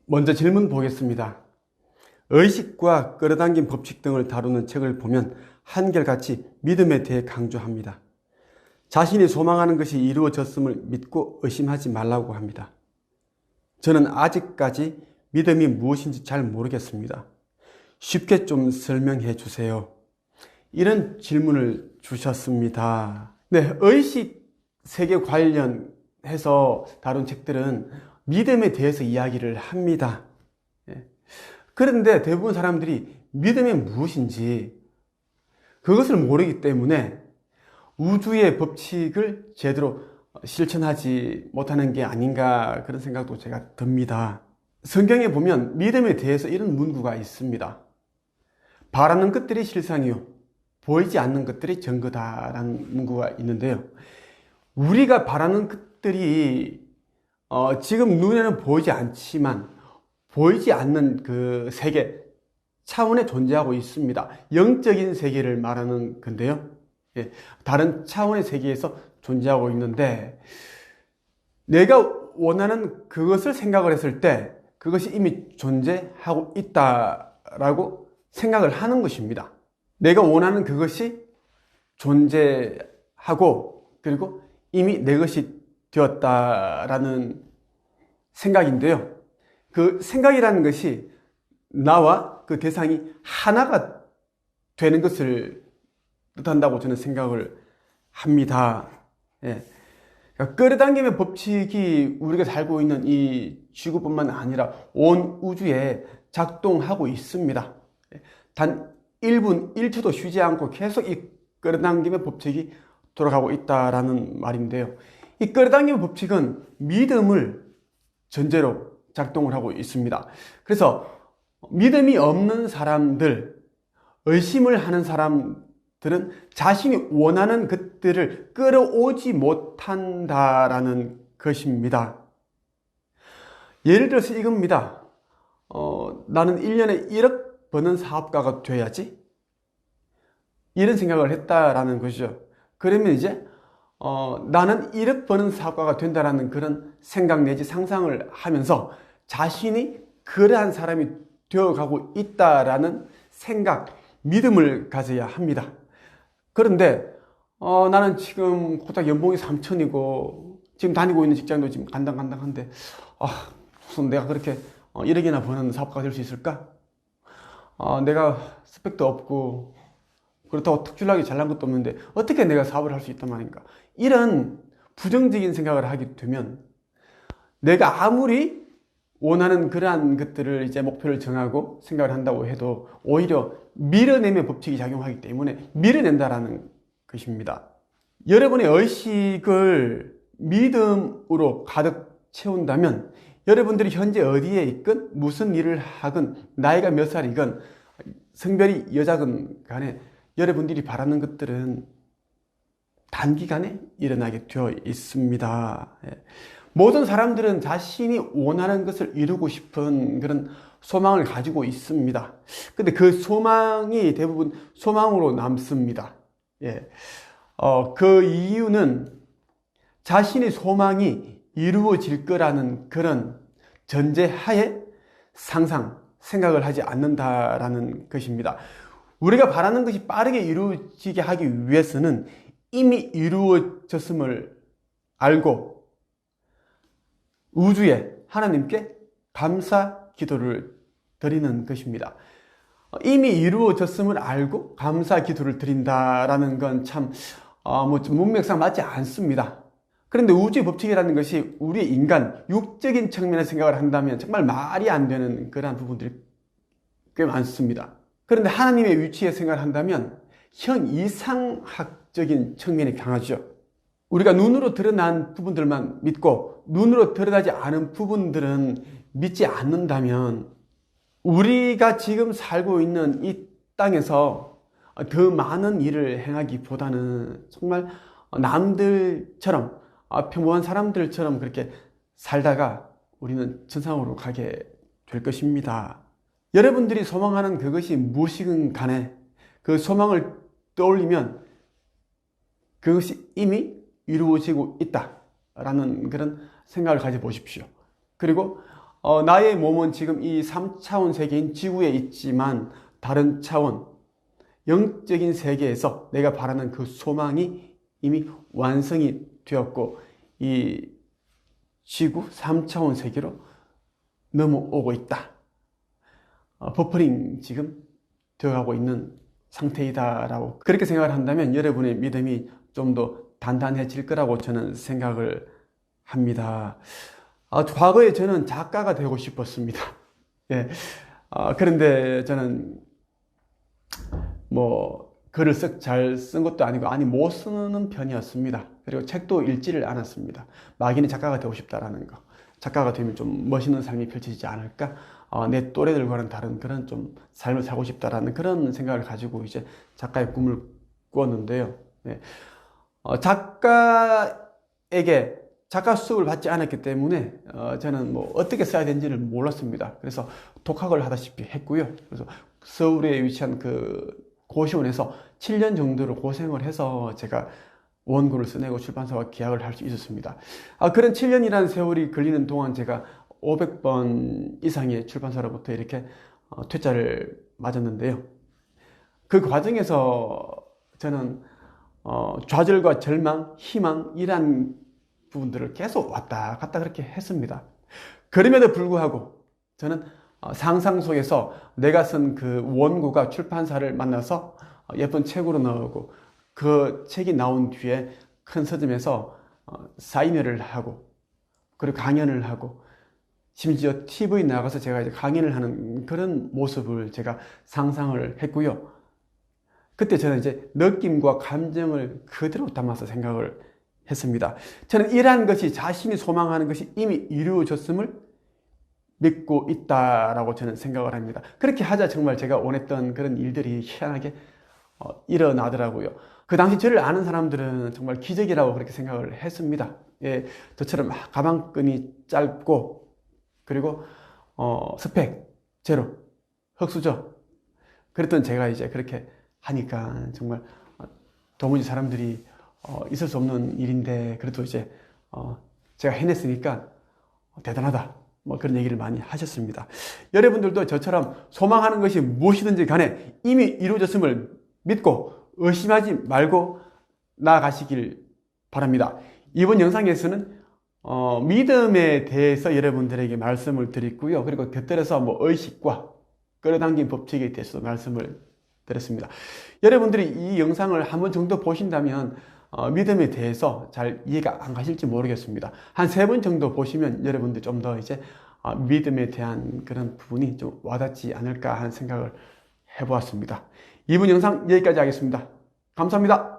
먼저 질문 보겠습니다. 의식과 끌어당긴 법칙 등을 다루는 책을 보면 한결같이 믿음에 대해 강조합니다. 자신이 소망하는 것이 이루어졌음을 믿고 의심하지 말라고 합니다. 저는 아직까지 믿음이 무엇인지 잘 모르겠습니다. 쉽게 좀 설명해 주세요. 이런 질문을 주셨습니다. 네, 의식 세계 관련해서 다룬 책들은 믿음에 대해서 이야기를 합니다. 그런데 대부분 사람들이 믿음이 무엇인지 그것을 모르기 때문에 우주의 법칙을 제대로 실천하지 못하는 게 아닌가 그런 생각도 제가 듭니다. 성경에 보면 믿음에 대해서 이런 문구가 있습니다. 바라는 것들이 실상이요 보이지 않는 것들이 증거다라는 문구가 있는데요. 우리가 바라는 것들이 지금 눈에는 보이지 않지만 보이지 않는 그 세계 차원에 존재하고 있습니다. 영적인 세계를 말하는 건데요. 다른 차원의 세계에서 존재하고 있는데 내가 원하는 그것을 생각을 했을 때 그것이 이미 존재하고 있다라고 생각을 하는 것입니다. 내가 원하는 그것이 존재하고 그리고 이미 내 것이 되었다라는 생각인데요. 그 생각이라는 것이 나와 그 대상이 하나가 되는 것을 뜻한다고 저는 생각을 합니다. 그러니까 끌어당김의 법칙이 우리가 살고 있는 이 지구뿐만 아니라 온 우주에 작동하고 있습니다. 단 1분 1초도 쉬지 않고 계속 이 끌어당김의 법칙이 돌아가고 있다라는 말인데요. 이 끌어당김의 법칙은 믿음을 전제로 작동을 하고 있습니다. 그래서 믿음이 없는 사람들, 의심을 하는 사람들은 자신이 원하는 것들을 끌어오지 못한다라는 것입니다. 예를 들어서 이겁니다. 나는 1년에 1억 버는 사업가가 돼야지. 이런 생각을 했다라는 것이죠. 그러면 이제 나는 1억 버는 사업가가 된다라는 그런 생각 내지 상상을 하면서 자신이 그러한 사람이 되어가고 있다라는 생각, 믿음을 가져야 합니다. 그런데 나는 지금 고작 연봉이 3천이고 지금 다니고 있는 직장도 지금 간당간당한데 무슨 내가 그렇게 1억이나 버는 사업가가 될 수 있을까? 내가 스펙도 없고 그렇다고 특출나게 잘난 것도 없는데 어떻게 내가 사업을 할 수 있단 말인가? 이런 부정적인 생각을 하게 되면 내가 아무리 원하는 그러한 것들을 이제 목표를 정하고 생각을 한다고 해도 오히려 밀어내면 법칙이 작용하기 때문에 밀어낸다라는 것입니다. 여러분의 의식을 믿음으로 가득 채운다면 여러분들이 현재 어디에 있건 무슨 일을 하건 나이가 몇 살이건 성별이 여자건 간에 여러분들이 바라는 것들은 단기간에 일어나게 되어 있습니다. 모든 사람들은 자신이 원하는 것을 이루고 싶은 그런 소망을 가지고 있습니다. 근데 그 소망이 대부분 소망으로 남습니다. 그 이유는 자신의 소망이 이루어질 거라는 그런 전제하에 생각을 하지 않는다라는 것입니다. 우리가 바라는 것이 빠르게 이루어지게 하기 위해서는 이미 이루어졌음을 알고 우주에 하나님께 감사 기도를 드리는 것입니다. 이미 이루어졌음을 알고 감사 기도를 드린다라는 건 참 문맥상 맞지 않습니다. 그런데 우주의 법칙이라는 것이 우리의 인간 육적인 측면에서 생각을 한다면 정말 말이 안 되는 그러한 부분들이 꽤 많습니다. 그런데 하나님의 위치에 생각을 한다면 현 이상학적인 측면이 강하죠. 우리가 눈으로 드러난 부분들만 믿고 눈으로 드러나지 않은 부분들은 믿지 않는다면 우리가 지금 살고 있는 이 땅에서 더 많은 일을 행하기보다는 정말 남들처럼 평범한 사람들처럼 그렇게 살다가 우리는 천상으로 가게 될 것입니다. 여러분들이 소망하는 그것이 무엇이든 간에 그 소망을 떠올리면 그것이 이미 이루어지고 있다라는 그런 생각을 가져보십시오. 그리고 나의 몸은 지금 이 3차원 세계인 지구에 있지만 다른 차원, 영적인 세계에서 내가 바라는 그 소망이 이미 완성이 되었고 이 지구 3차원 세계로 넘어오고 있다. 버퍼링 지금 되어가고 있는 상태이다라고 그렇게 생각을 한다면 여러분의 믿음이 좀 더 단단해질 거라고 저는 생각을 합니다. 과거에 저는 작가가 되고 싶었습니다. 예. 그런데 저는 뭐 글을 잘 쓴 것도 아니고 못 쓰는 편이었습니다. 그리고 책도 읽지를 않았습니다. 막연히 작가가 되고 싶다라는 거. 작가가 되면 좀 멋있는 삶이 펼쳐지지 않을까? 내 또래들과는 다른 그런 좀 삶을 살고 싶다라는 그런 생각을 가지고 이제 작가의 꿈을 꾸었는데요. 네. 작가에게 작가 수업을 받지 않았기 때문에 저는 뭐 어떻게 써야 되는지를 몰랐습니다. 그래서 독학을 하다시피 했고요. 그래서 서울에 위치한 그 고시원에서 7년 정도를 고생을 해서 제가 원고를 써내고 출판사와 계약을 할 수 있었습니다. 그런 7년이라는 세월이 걸리는 동안 제가 500번 이상의 출판사로부터 이렇게 퇴짜를 맞았는데요. 그 과정에서 저는 좌절과 절망, 희망 이란 부분들을 계속 왔다 갔다 그렇게 했습니다. 그럼에도 불구하고 저는 상상 속에서 내가 쓴 그 원고가 출판사를 만나서 예쁜 책으로 나오고 그 책이 나온 뒤에 큰 서점에서 사인회를 하고 그리고 강연을 하고 심지어 TV에 나가서 제가 이제 강연을 하는 그런 모습을 제가 상상을 했고요. 그때 저는 이제 느낌과 감정을 그대로 담아서 생각을 했습니다. 저는 이러한 것이 자신이 소망하는 것이 이미 이루어졌음을 믿고 있다라고 저는 생각을 합니다. 그렇게 하자 정말 제가 원했던 그런 일들이 희한하게 일어나더라고요. 그 당시 저를 아는 사람들은 정말 기적이라고 그렇게 생각을 했습니다. 예, 저처럼 가방끈이 짧고 그리고 스펙 제로, 흑수저 그랬던 제가 이제 그렇게 하니까 정말 도무지 사람들이 있을 수 없는 일인데 그래도 이제 제가 해냈으니까 대단하다 뭐 그런 얘기를 많이 하셨습니다. 여러분들도 저처럼 소망하는 것이 무엇이든지 간에 이미 이루어졌음을 믿고 의심하지 말고 나아가시길 바랍니다. 이번 영상에서는 믿음에 대해서 여러분들에게 말씀을 드렸고요. 그리고 곁들여서 뭐 의식과 끌어당긴 법칙에 대해서도 말씀을 드렸습니다. 여러분들이 이 영상을 한 번 정도 보신다면 믿음에 대해서 잘 이해가 안 가실지 모르겠습니다. 한 3번 정도 보시면 여러분들 좀 더 이제 믿음에 대한 그런 부분이 좀 와닿지 않을까 하는 생각을 해보았습니다. 이번 영상 여기까지 하겠습니다. 감사합니다.